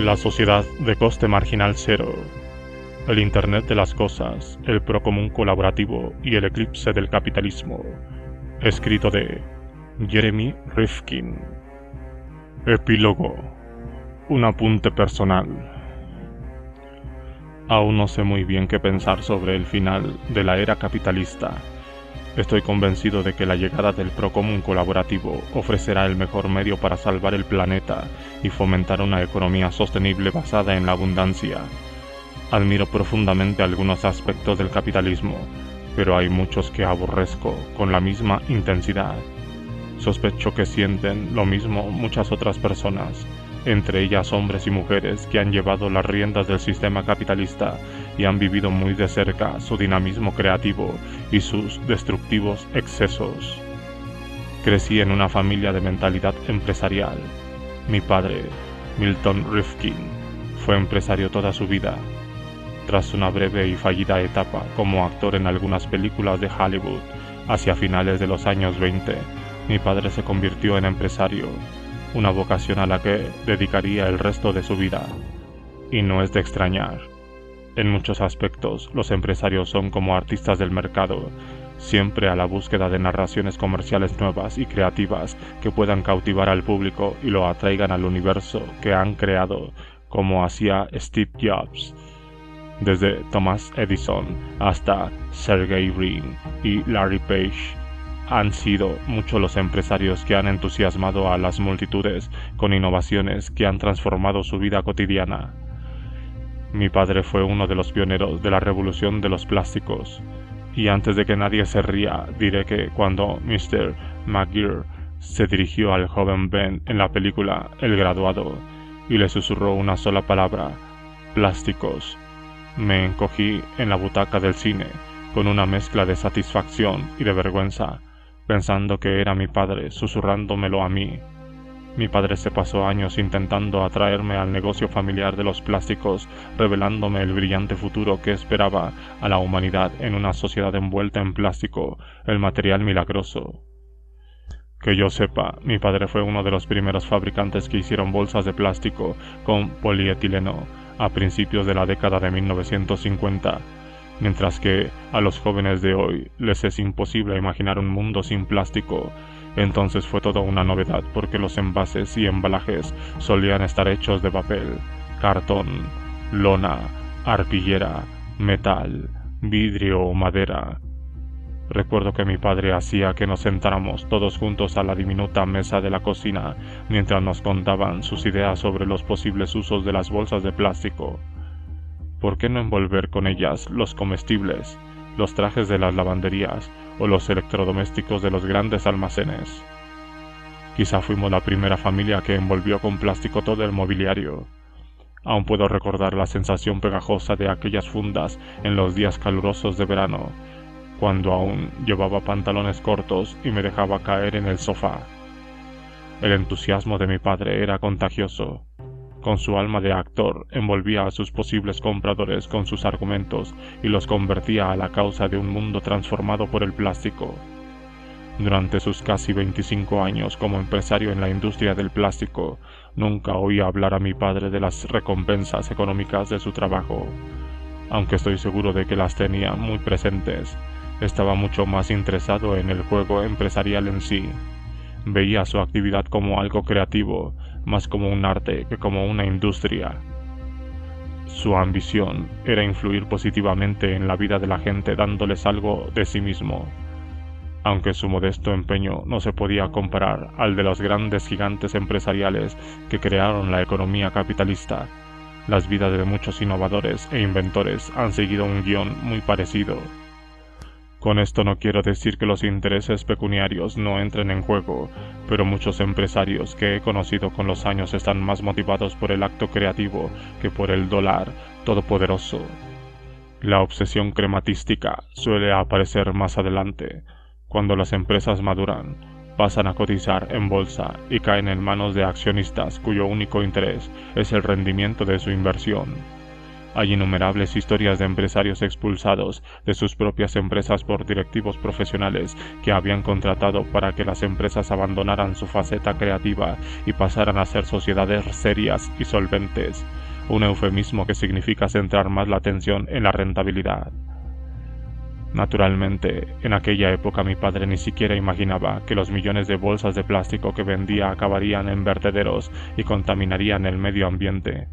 La sociedad de coste marginal cero, el Internet de las cosas, el procomún colaborativo y el eclipse del capitalismo. Escrito de Jeremy Rifkin. Epílogo. Un apunte personal. Aún no sé muy bien qué pensar sobre el final de la era capitalista. Estoy convencido de que la llegada del procomún colaborativo ofrecerá el mejor medio para salvar el planeta y fomentar una economía sostenible basada en la abundancia. Admiro profundamente algunos aspectos del capitalismo, pero hay muchos que aborrezco con la misma intensidad. Sospecho que sienten lo mismo muchas otras personas, entre ellas hombres y mujeres que han llevado las riendas del sistema capitalista y han vivido muy de cerca su dinamismo creativo y sus destructivos excesos. Crecí en una familia de mentalidad empresarial. Mi padre, Milton Rifkin, fue empresario toda su vida. Tras una breve y fallida etapa como actor en algunas películas de Hollywood, hacia finales de los años 20, mi padre se convirtió en empresario, una vocación a la que dedicaría el resto de su vida. Y no es de extrañar. En muchos aspectos, los empresarios son como artistas del mercado, siempre a la búsqueda de narraciones comerciales nuevas y creativas que puedan cautivar al público y lo atraigan al universo que han creado, como hacía Steve Jobs. Desde Thomas Edison hasta Sergey Brin y Larry Page, han sido muchos los empresarios que han entusiasmado a las multitudes con innovaciones que han transformado su vida cotidiana. Mi padre fue uno de los pioneros de la revolución de los plásticos, y antes de que nadie se ría, diré que cuando Mr. McGear se dirigió al joven Ben en la película El Graduado y le susurró una sola palabra: plásticos, me encogí en la butaca del cine con una mezcla de satisfacción y de vergüenza, pensando que era mi padre susurrándomelo a mí. Mi padre se pasó años intentando atraerme al negocio familiar de los plásticos, revelándome el brillante futuro que esperaba a la humanidad en una sociedad envuelta en plástico, el material milagroso. Que yo sepa, mi padre fue uno de los primeros fabricantes que hicieron bolsas de plástico con polietileno a principios de la década de 1950, mientras que a los jóvenes de hoy les es imposible imaginar un mundo sin plástico. Entonces fue toda una novedad porque los envases y embalajes solían estar hechos de papel, cartón, lona, arpillera, metal, vidrio o madera. Recuerdo que mi padre hacía que nos sentáramos todos juntos a la diminuta mesa de la cocina mientras nos contaban sus ideas sobre los posibles usos de las bolsas de plástico. ¿Por qué no envolver con ellas los comestibles, los trajes de las lavanderías o los electrodomésticos de los grandes almacenes? Quizá fuimos la primera familia que envolvió con plástico todo el mobiliario. Aún puedo recordar la sensación pegajosa de aquellas fundas en los días calurosos de verano, cuando aún llevaba pantalones cortos y me dejaba caer en el sofá. El entusiasmo de mi padre era contagioso. Con su alma de actor envolvía a sus posibles compradores con sus argumentos y los convertía a la causa de un mundo transformado por el plástico. Durante sus casi 25 años como empresario en la industria del plástico, nunca oí hablar a mi padre de las recompensas económicas de su trabajo. Aunque estoy seguro de que las tenía muy presentes, estaba mucho más interesado en el juego empresarial en sí. Veía su actividad como algo creativo, más como un arte que como una industria. Su ambición era influir positivamente en la vida de la gente dándoles algo de sí mismo. Aunque su modesto empeño no se podía comparar al de los grandes gigantes empresariales que crearon la economía capitalista, las vidas de muchos innovadores e inventores han seguido un guión muy parecido. Con esto no quiero decir que los intereses pecuniarios no entren en juego, pero muchos empresarios que he conocido con los años están más motivados por el acto creativo que por el dólar todopoderoso. La obsesión crematística suele aparecer más adelante, cuando las empresas maduran, pasan a cotizar en bolsa y caen en manos de accionistas cuyo único interés es el rendimiento de su inversión. Hay innumerables historias de empresarios expulsados de sus propias empresas por directivos profesionales que habían contratado para que las empresas abandonaran su faceta creativa y pasaran a ser sociedades serias y solventes, un eufemismo que significa centrar más la atención en la rentabilidad. Naturalmente, en aquella época mi padre ni siquiera imaginaba que los millones de bolsas de plástico que vendía acabarían en vertederos y contaminarían el medio ambiente.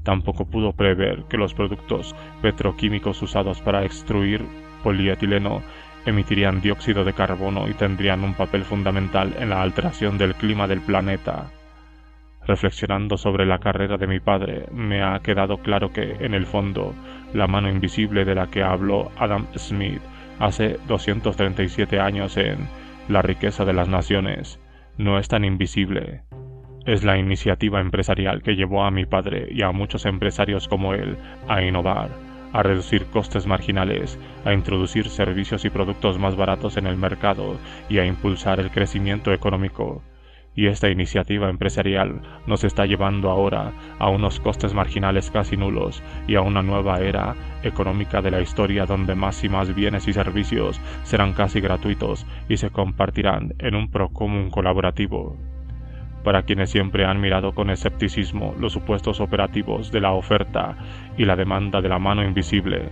Tampoco pudo prever que los productos petroquímicos usados para extruir polietileno emitirían dióxido de carbono y tendrían un papel fundamental en la alteración del clima del planeta. Reflexionando sobre la carrera de mi padre, me ha quedado claro que, en el fondo, la mano invisible de la que habló Adam Smith hace 237 años en La riqueza de las naciones no es tan invisible. Es la iniciativa empresarial que llevó a mi padre y a muchos empresarios como él a innovar, a reducir costes marginales, a introducir servicios y productos más baratos en el mercado y a impulsar el crecimiento económico. Y esta iniciativa empresarial nos está llevando ahora a unos costes marginales casi nulos y a una nueva era económica de la historia donde más y más bienes y servicios serán casi gratuitos y se compartirán en un procomún colaborativo. Para quienes siempre han mirado con escepticismo los supuestos operativos de la oferta y la demanda de la mano invisible,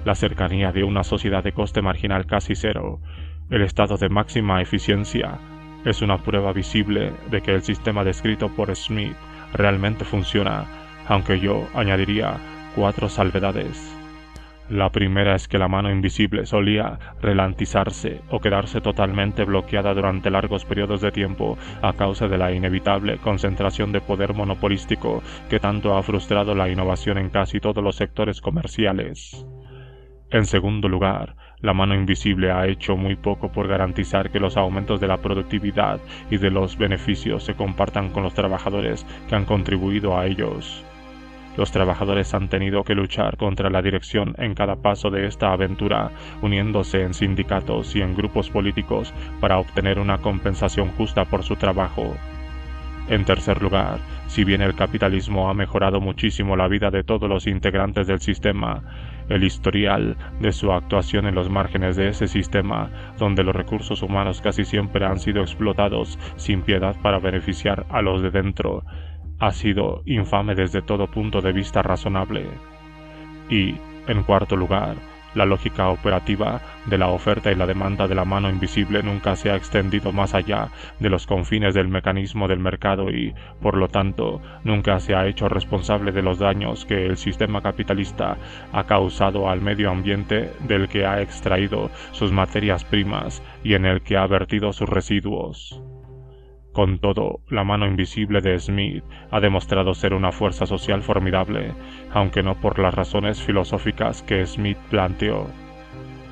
la cercanía de una sociedad de coste marginal casi cero, el estado de máxima eficiencia, es una prueba visible de que el sistema descrito por Smith realmente funciona, aunque yo añadiría 4 salvedades. La primera es que la mano invisible solía ralentizarse o quedarse totalmente bloqueada durante largos periodos de tiempo a causa de la inevitable concentración de poder monopolístico que tanto ha frustrado la innovación en casi todos los sectores comerciales. En segundo lugar, la mano invisible ha hecho muy poco por garantizar que los aumentos de la productividad y de los beneficios se compartan con los trabajadores que han contribuido a ellos. Los trabajadores han tenido que luchar contra la dirección en cada paso de esta aventura, uniéndose en sindicatos y en grupos políticos para obtener una compensación justa por su trabajo. En tercer lugar, si bien el capitalismo ha mejorado muchísimo la vida de todos los integrantes del sistema, el historial de su actuación en los márgenes de ese sistema, donde los recursos humanos casi siempre han sido explotados sin piedad para beneficiar a los de dentro, ha sido infame desde todo punto de vista razonable. Y, en cuarto lugar, la lógica operativa de la oferta y la demanda de la mano invisible nunca se ha extendido más allá de los confines del mecanismo del mercado y, por lo tanto, nunca se ha hecho responsable de los daños que el sistema capitalista ha causado al medio ambiente del que ha extraído sus materias primas y en el que ha vertido sus residuos. Con todo, la mano invisible de Smith ha demostrado ser una fuerza social formidable, aunque no por las razones filosóficas que Smith planteó.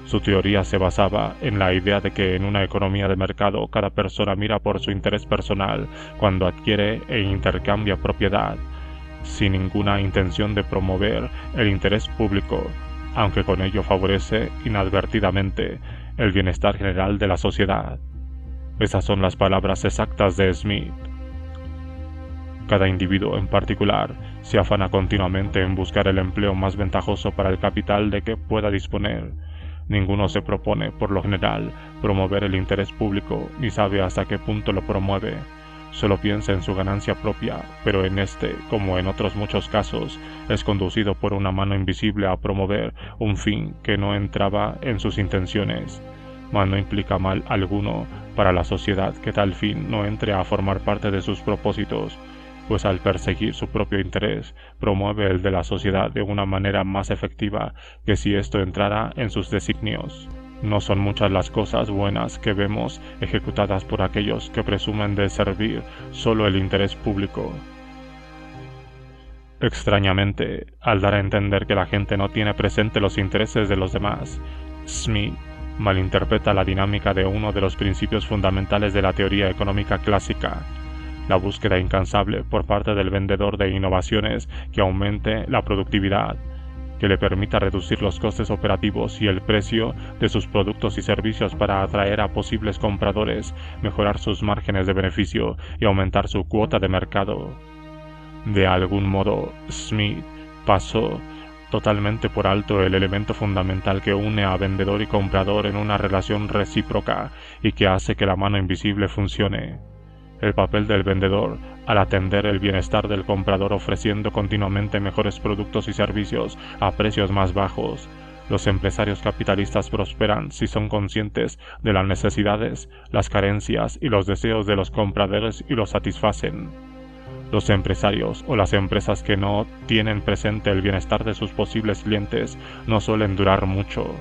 Su teoría se basaba en la idea de que en una economía de mercado cada persona mira por su interés personal cuando adquiere e intercambia propiedad, sin ninguna intención de promover el interés público, aunque con ello favorece inadvertidamente el bienestar general de la sociedad. Esas son las palabras exactas de Smith. Cada individuo en particular se afana continuamente en buscar el empleo más ventajoso para el capital de que pueda disponer. Ninguno se propone, por lo general, promover el interés público ni sabe hasta qué punto lo promueve. Solo piensa en su ganancia propia, pero en este, como en otros muchos casos, es conducido por una mano invisible a promover un fin que no entraba en sus intenciones. Mas no implica mal alguno para la sociedad que tal fin no entre a formar parte de sus propósitos, pues al perseguir su propio interés, promueve el de la sociedad de una manera más efectiva que si esto entrara en sus designios. No son muchas las cosas buenas que vemos ejecutadas por aquellos que presumen de servir solo el interés público. Extrañamente, al dar a entender que la gente no tiene presente los intereses de los demás, Smith malinterpreta la dinámica de uno de los principios fundamentales de la teoría económica clásica, la búsqueda incansable por parte del vendedor de innovaciones que aumente la productividad, que le permita reducir los costes operativos y el precio de sus productos y servicios para atraer a posibles compradores, mejorar sus márgenes de beneficio y aumentar su cuota de mercado. De algún modo, Smith pasó totalmente por alto el elemento fundamental que une a vendedor y comprador en una relación recíproca y que hace que la mano invisible funcione. El papel del vendedor al atender el bienestar del comprador ofreciendo continuamente mejores productos y servicios a precios más bajos. Los empresarios capitalistas prosperan si son conscientes de las necesidades, las carencias y los deseos de los compradores y los satisfacen. Los empresarios o las empresas que no tienen presente el bienestar de sus posibles clientes no suelen durar mucho.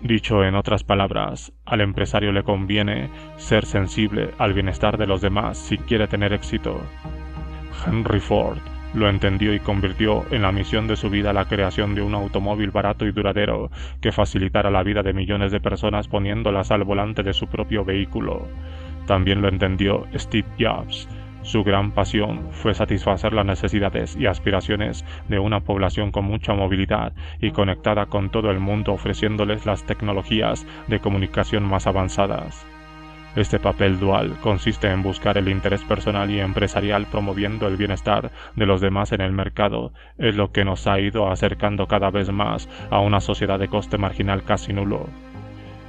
Dicho en otras palabras, al empresario le conviene ser sensible al bienestar de los demás si quiere tener éxito. Henry Ford lo entendió y convirtió en la misión de su vida la creación de un automóvil barato y duradero que facilitara la vida de millones de personas poniéndolas al volante de su propio vehículo. También lo entendió Steve Jobs. Su gran pasión fue satisfacer las necesidades y aspiraciones de una población con mucha movilidad y conectada con todo el mundo ofreciéndoles las tecnologías de comunicación más avanzadas. Este papel dual consiste en buscar el interés personal y empresarial promoviendo el bienestar de los demás en el mercado, es lo que nos ha ido acercando cada vez más a una sociedad de coste marginal casi nulo.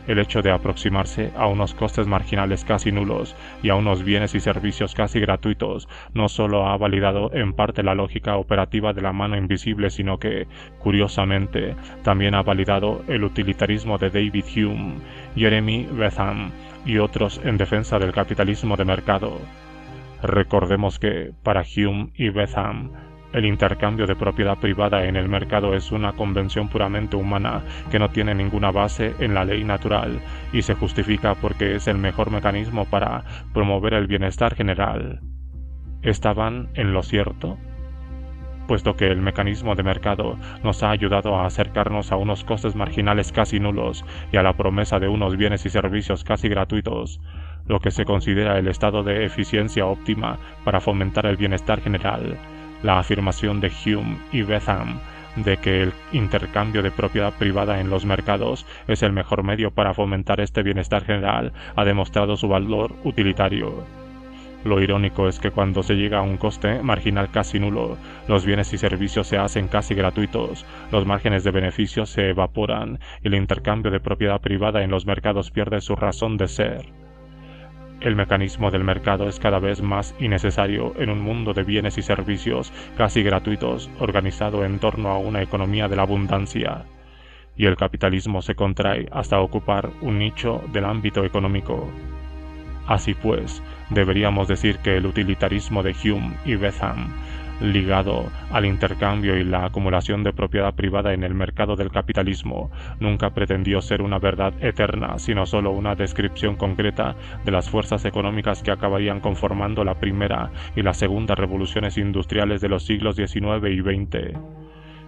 El hecho de aproximarse a unos costes marginales casi nulos y a unos bienes y servicios casi gratuitos no solo ha validado en parte la lógica operativa de la mano invisible, sino que, curiosamente, también ha validado el utilitarismo de David Hume, Jeremy Bentham y otros en defensa del capitalismo de mercado. Recordemos que, para Hume y Bentham, el intercambio de propiedad privada en el mercado es una convención puramente humana que no tiene ninguna base en la ley natural y se justifica porque es el mejor mecanismo para promover el bienestar general. ¿Estaban en lo cierto? Puesto que el mecanismo de mercado nos ha ayudado a acercarnos a unos costes marginales casi nulos y a la promesa de unos bienes y servicios casi gratuitos, lo que se considera el estado de eficiencia óptima para fomentar el bienestar general. La afirmación de Hume y Bentham de que el intercambio de propiedad privada en los mercados es el mejor medio para fomentar este bienestar general ha demostrado su valor utilitario. Lo irónico es que cuando se llega a un coste marginal casi nulo, los bienes y servicios se hacen casi gratuitos, los márgenes de beneficios se evaporan y el intercambio de propiedad privada en los mercados pierde su razón de ser. El mecanismo del mercado es cada vez más innecesario en un mundo de bienes y servicios casi gratuitos organizado en torno a una economía de la abundancia, y el capitalismo se contrae hasta ocupar un nicho del ámbito económico. Así pues, deberíamos decir que el utilitarismo de Hume y Bentham, ligado al intercambio y la acumulación de propiedad privada en el mercado del capitalismo, nunca pretendió ser una verdad eterna, sino solo una descripción concreta de las fuerzas económicas que acabarían conformando la primera y la segunda revoluciones industriales de los siglos XIX y XX.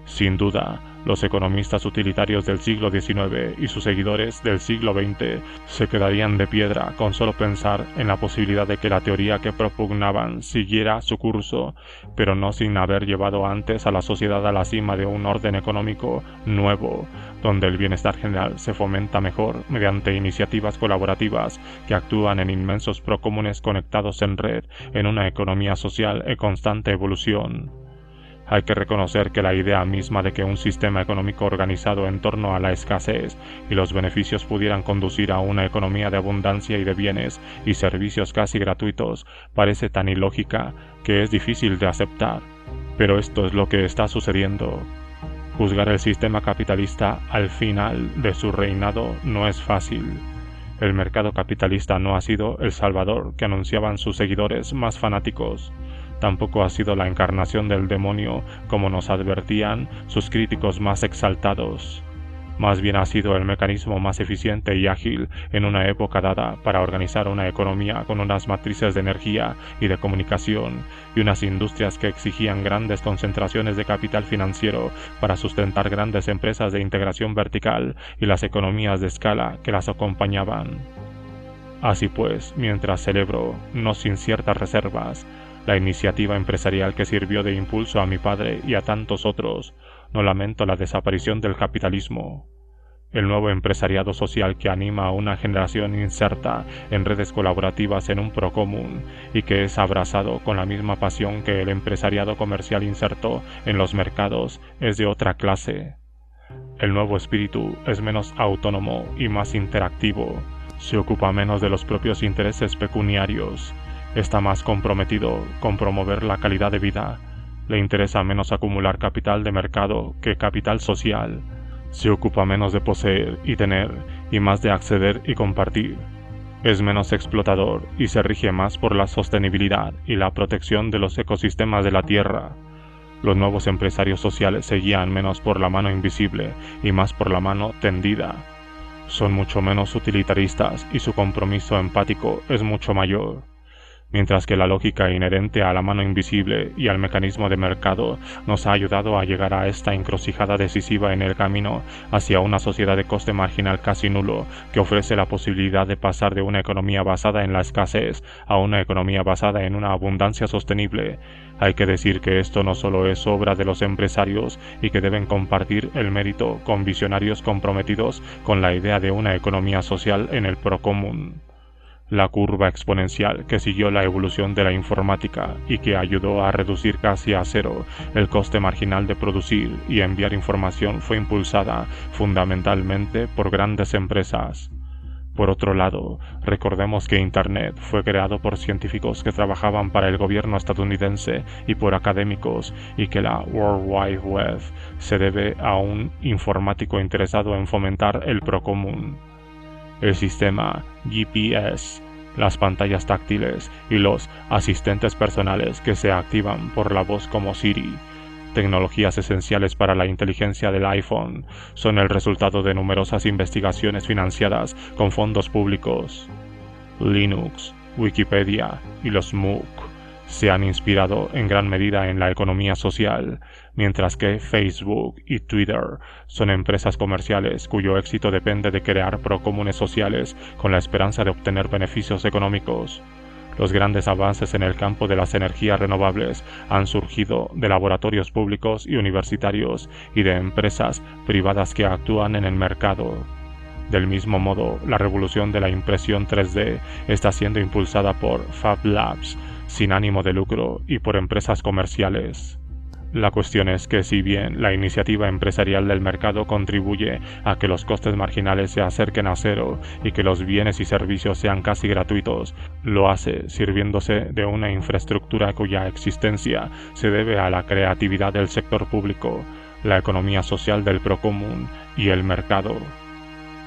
Sin duda, los economistas utilitarios del siglo XIX y sus seguidores del siglo XX se quedarían de piedra con solo pensar en la posibilidad de que la teoría que propugnaban siguiera su curso, pero no sin haber llevado antes a la sociedad a la cima de un orden económico nuevo, donde el bienestar general se fomenta mejor mediante iniciativas colaborativas que actúan en inmensos procomunes conectados en red en una economía social en constante evolución. Hay que reconocer que la idea misma de que un sistema económico organizado en torno a la escasez y los beneficios pudieran conducir a una economía de abundancia y de bienes y servicios casi gratuitos parece tan ilógica que es difícil de aceptar. Pero esto es lo que está sucediendo. Juzgar el sistema capitalista al final de su reinado no es fácil. El mercado capitalista no ha sido el salvador que anunciaban sus seguidores más fanáticos. Tampoco ha sido la encarnación del demonio, como nos advertían sus críticos más exaltados. Más bien ha sido el mecanismo más eficiente y ágil en una época dada para organizar una economía con unas matrices de energía y de comunicación y unas industrias que exigían grandes concentraciones de capital financiero para sustentar grandes empresas de integración vertical y las economías de escala que las acompañaban. Así pues, mientras celebro, no sin ciertas reservas, la iniciativa empresarial que sirvió de impulso a mi padre y a tantos otros, no lamento la desaparición del capitalismo. el nuevo empresariado social que anima a una generación inserta en redes colaborativas en un procomún y que es abrazado con la misma pasión que el empresariado comercial inserto en los mercados es de otra clase. El nuevo espíritu es menos autónomo y más interactivo, se ocupa menos de los propios intereses pecuniarios, está más comprometido con promover la calidad de vida, le interesa menos acumular capital de mercado que capital social, se ocupa menos de poseer y tener y más de acceder y compartir. Es menos explotador y se rige más por la sostenibilidad y la protección de los ecosistemas de la Tierra. Los nuevos empresarios sociales se guían menos por la mano invisible y más por la mano tendida. Son mucho menos utilitaristas y su compromiso empático es mucho mayor. Mientras que la lógica inherente a la mano invisible y al mecanismo de mercado nos ha ayudado a llegar a esta encrucijada decisiva en el camino hacia una sociedad de coste marginal casi nulo que ofrece la posibilidad de pasar de una economía basada en la escasez a una economía basada en una abundancia sostenible. Hay que decir que esto no solo es obra de los empresarios y que deben compartir el mérito con visionarios comprometidos con la idea de una economía social en el procomún. La curva exponencial que siguió la evolución de la informática y que ayudó a reducir casi a cero el coste marginal de producir y enviar información fue impulsada fundamentalmente por grandes empresas. Por otro lado, recordemos que Internet fue creado por científicos que trabajaban para el gobierno estadounidense y por académicos, y que la World Wide Web se debe a un informático interesado en fomentar el procomún. El sistema GPS, las pantallas táctiles y los asistentes personales que se activan por la voz como Siri, tecnologías esenciales para la inteligencia del iPhone, son el resultado de numerosas investigaciones financiadas con fondos públicos. Linux, Wikipedia y los MOOC se han inspirado en gran medida en la economía social, mientras que Facebook y Twitter son empresas comerciales cuyo éxito depende de crear procómunes sociales con la esperanza de obtener beneficios económicos. Los grandes avances en el campo de las energías renovables han surgido de laboratorios públicos y universitarios y de empresas privadas que actúan en el mercado. Del mismo modo, la revolución de la impresión 3D está siendo impulsada por Fab Labs, sin ánimo de lucro, y por empresas comerciales. La cuestión es que si bien la iniciativa empresarial del mercado contribuye a que los costes marginales se acerquen a cero y que los bienes y servicios sean casi gratuitos, lo hace sirviéndose de una infraestructura cuya existencia se debe a la creatividad del sector público, la economía social del procomún y el mercado.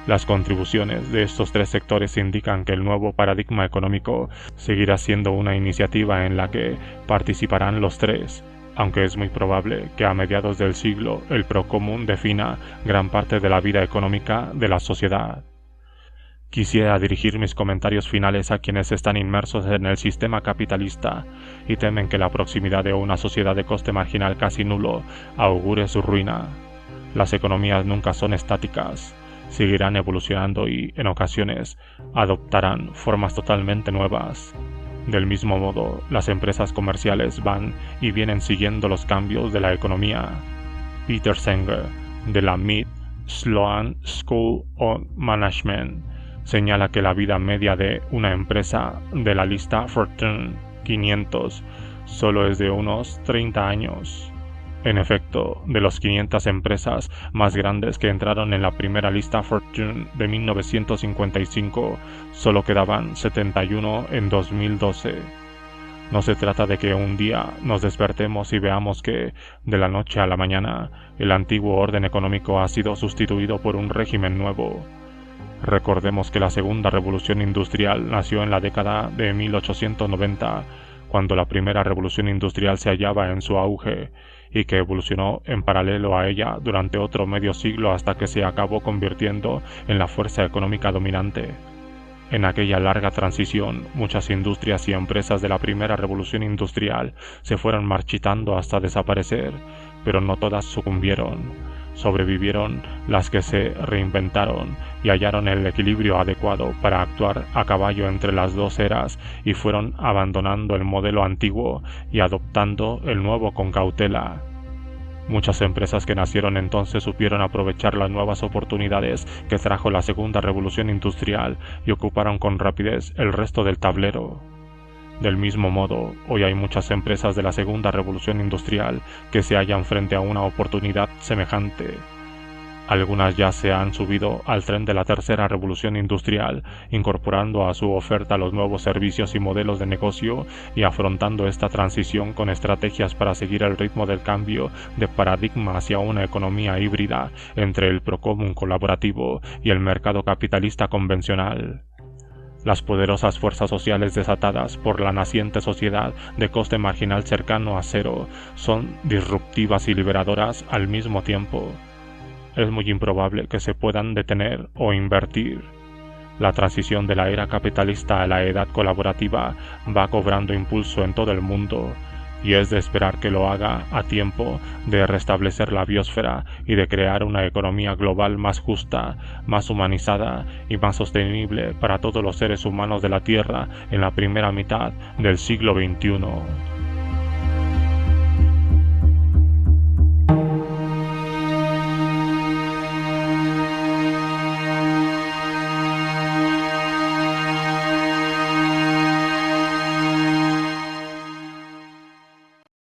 Las contribuciones de estos tres sectores indican que el nuevo paradigma económico seguirá siendo una iniciativa en la que participarán los tres, aunque es muy probable que a mediados del siglo el procomún defina gran parte de la vida económica de la sociedad. Quisiera dirigir mis comentarios finales a quienes están inmersos en el sistema capitalista y temen que la proximidad de una sociedad de coste marginal casi nulo augure su ruina. Las economías nunca son estáticas. Seguirán evolucionando y, en ocasiones, adoptarán formas totalmente nuevas. Del mismo modo, las empresas comerciales van y vienen siguiendo los cambios de la economía. Peter Singer, de la Mid Sloan School of Management, señala que la vida media de una empresa de la lista Fortune 500 solo es de unos 30 años. En efecto, de los 500 empresas más grandes que entraron en la primera lista Fortune de 1955, solo quedaban 71 en 2012. No se trata de que un día nos despertemos y veamos que, de la noche a la mañana, el antiguo orden económico ha sido sustituido por un régimen nuevo. Recordemos que la segunda revolución industrial nació en la década de 1890, cuando la primera revolución industrial se hallaba en su auge, y que evolucionó en paralelo a ella durante otro medio siglo hasta que se acabó convirtiendo en la fuerza económica dominante. En aquella larga transición, muchas industrias y empresas de la primera revolución industrial se fueron marchitando hasta desaparecer, pero no todas sucumbieron. Sobrevivieron las que se reinventaron y hallaron el equilibrio adecuado para actuar a caballo entre las dos eras y fueron abandonando el modelo antiguo y adoptando el nuevo con cautela. Muchas empresas que nacieron entonces supieron aprovechar las nuevas oportunidades que trajo la segunda revolución industrial y ocuparon con rapidez el resto del tablero. Del mismo modo, hoy hay muchas empresas de la segunda revolución industrial que se hallan frente a una oportunidad semejante. Algunas ya se han subido al tren de la tercera revolución industrial, incorporando a su oferta los nuevos servicios y modelos de negocio y afrontando esta transición con estrategias para seguir el ritmo del cambio de paradigma hacia una economía híbrida entre el procomún colaborativo y el mercado capitalista convencional. Las poderosas fuerzas sociales desatadas por la naciente sociedad de coste marginal cercano a cero son disruptivas y liberadoras al mismo tiempo. Es muy improbable que se puedan detener o invertir. La transición de la era capitalista a la edad colaborativa va cobrando impulso en todo el mundo, y es de esperar que lo haga a tiempo de restablecer la biosfera y de crear una economía global más justa, más humanizada y más sostenible para todos los seres humanos de la Tierra en la primera mitad del siglo XXI.